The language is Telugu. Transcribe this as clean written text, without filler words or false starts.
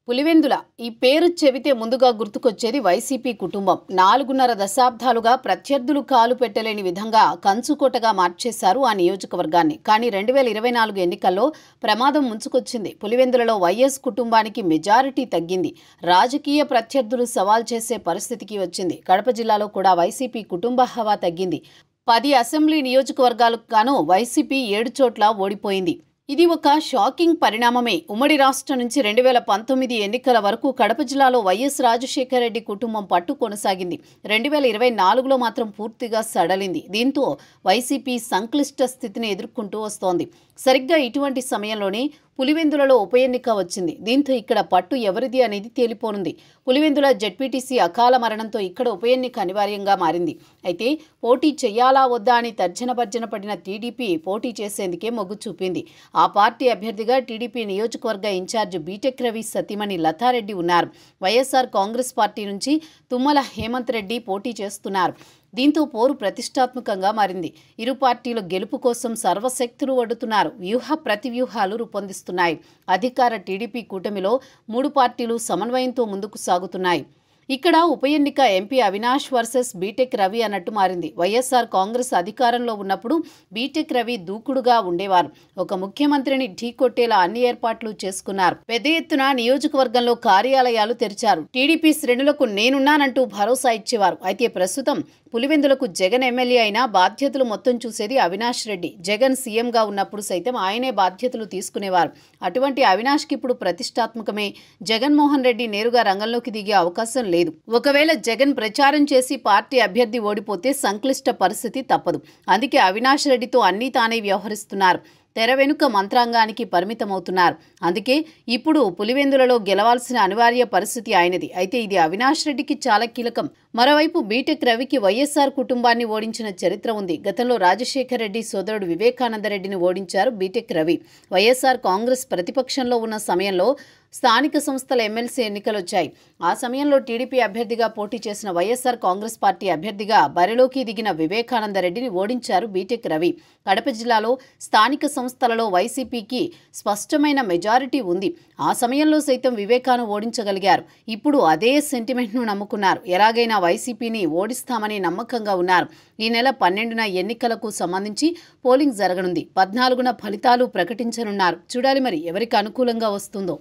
పులివెందుల ఈ పేరు చెబితే ముందుగా గుర్తుకొచ్చేది వైసీపీ కుటుంబం. 4.5 దశాబ్దాలుగా ప్రత్యర్థులు కాలు పెట్టలేని విధంగా కంచుకోటగా మార్చేశారు ఆ నియోజకవర్గాన్ని. కానీ 2024 ఎన్నికల్లో ప్రమాదం ముంచుకొచ్చింది. పులివెందులలో వైఎస్ కుటుంబానికి మెజారిటీ తగ్గింది. రాజకీయ ప్రత్యర్థులు సవాల్ చేసే పరిస్థితికి వచ్చింది. కడప జిల్లాలో కూడా వైసీపీ కుటుంబ హవా తగ్గింది. 10 అసెంబ్లీ నియోజకవర్గాలకు గాను వైసీపీ 7 చోట్ల ఓడిపోయింది. ఇది ఒక షాకింగ్ పరిణామమే. ఉమ్మడి రాష్ట్రం నుంచి 2019 ఎన్నికల వరకు కడప జిల్లాలో వైఎస్ రాజశేఖర రెడ్డి కుటుంబం పట్టు కొనసాగింది. 2024లో మాత్రం పూర్తిగా సడలింది. దీంతో వైసీపీ సంక్లిష్ట స్థితిని ఎదుర్కొంటూ వస్తోంది. సరిగ్గా ఇటువంటి సమయంలోనే పులివెందులలో ఉప ఎన్నిక వచ్చింది. దీంతో ఇక్కడ పట్టు ఎవరిది అనేది తేలిపోనుంది. పులివెందుల జెడ్పీటీసీ అకాల మరణంతో ఇక్కడ ఉప ఎన్నిక అనివార్యంగా మారింది. అయితే పోటీ చెయ్యాలా వద్దా అని తర్జన పడిన టీడీపీ పోటీ చేసేందుకే మొగ్గు చూపింది. ఆ పార్టీ అభ్యర్థిగా టీడీపీ నియోజకవర్గ ఇన్ఛార్జ్ బీటెక్ రవి సతీమణి లతారెడ్డి ఉన్నారు. వైఎస్ఆర్ కాంగ్రెస్ పార్టీ నుంచి తుమ్మల హేమంత్ రెడ్డి పోటీ చేస్తున్నారు. దీంతో పోరు ప్రతిష్టాత్మకంగా మారింది. ఇరు పార్టీలు గెలుపు కోసం సర్వశక్తులు వడ్డుతున్నారు. వ్యూహ ప్రతివ్యూహాలు రూపొందిస్తున్నాయి. అధికార టీడీపీ కూటమిలో 3 పార్టీలు సమన్వయంతో ముందుకు సాగుతున్నాయి. ఇక్కడ ఉప ఎన్నిక MP Avinash versus BTech Ravi అన్నట్టు మారింది. వైఎస్ఆర్ కాంగ్రెస్ అధికారంలో ఉన్నప్పుడు బీటెక్ రవి దూకుడుగా ఉండేవారు. ఒక ముఖ్యమంత్రిని ఢీకొట్టేలా అన్ని ఏర్పాట్లు చేసుకున్నారు. పెద్ద ఎత్తున నియోజకవర్గంలో కార్యాలయాలు తెరిచారు. టీడీపీ శ్రేణులకు నేనున్నానంటూ భరోసా ఇచ్చేవారు. అయితే ప్రస్తుతం పులివెందులకు జగన్ ఎమ్మెల్యే అయినా బాధ్యతలు మొత్తం చూసేది అవినాష్ రెడ్డి. జగన్ సీఎంగా ఉన్నప్పుడు సైతం ఆయనే బాధ్యతలు తీసుకునేవారు. అటువంటి అవినాష్కి ఇప్పుడు ప్రతిష్టాత్మకమే. జగన్మోహన్ రెడ్డి నేరుగా రంగంలోకి దిగే అవకాశం లేదు. ఒకవేళ జగన్ ప్రచారం చేసి పార్టీ అభ్యర్థి ఓడిపోతే సంక్లిష్ట పరిస్థితి తప్పదు. అందుకే అవినాష్ రెడ్డితో అన్నీ తానే వ్యవహరిస్తున్నారు. తెర వెనుక మంత్రాంగానికి పరిమితమవుతున్నారు. అందుకే ఇప్పుడు పులివెందులలో గెలవాల్సిన అనివార్య పరిస్థితి ఆయనది. అయితే ఇది అవినాష్ రెడ్డికి చాలా కీలకం. మరోవైపు బీటెక్ రవికి వైఎస్ఆర్ కుటుంబాన్ని ఓడించిన చరిత్ర ఉంది. గతంలో రాజశేఖర రెడ్డి సోదరుడు వివేకానంద రెడ్డిని ఓడించారు బీటెక్ రవి. వైఎస్ఆర్ కాంగ్రెస్ ప్రతిపక్షంలో ఉన్న సమయంలో స్థానిక సంస్థల ఎమ్మెల్సీ ఎన్నికలొచ్చాయి. ఆ సమయంలో టీడీపీ అభ్యర్థిగా పోటీ చేసిన వైఎస్ఆర్ కాంగ్రెస్ పార్టీ అభ్యర్థిగా బరిలోకి దిగిన వివేకానంద రెడ్డిని ఓడించారు బీటెక్ రవి. కడప జిల్లాలో స్థానిక సంస్థలలో వైసీపీకి స్పష్టమైన మెజారిటీ ఉంది. ఆ సమయంలో సైతం వివేకాను ఓడించగలిగారు. ఇప్పుడు అదే సెంటిమెంట్ను నమ్ముకున్నారు. ఎలాగైనా వైసీపీని ఓడిస్తామని నమ్మకంగా ఉన్నారు. ఈ నెల 12న ఎన్నికలకు సంబంధించి పోలింగ్ జరగనుంది. 14న ఫలితాలు ప్రకటించనున్నారు. చూడాలి మరి ఎవరికి అనుకూలంగా వస్తుందో.